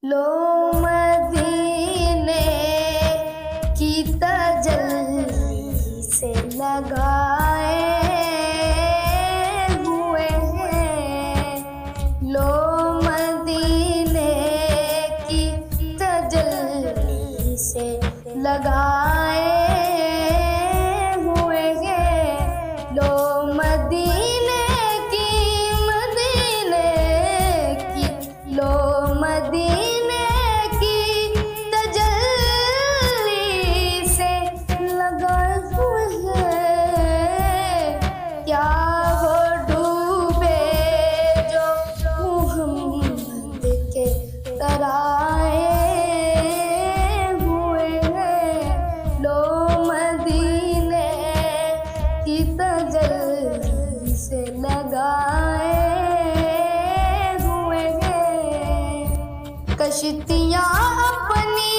लो मदीने की तजल्ली से लगाए हुए हैं। लो मदीने की तजल्ली से लगाए हुए हैं। लो मदीने की लो मदीने की तजल्ली से लगाए हुए हैं। क्या वो डूबे जो मुहम्मद के तराए हुए हैं। लो मदीने की तजल्ली से लगाए हुए हैं। कश्तियाँ अपनी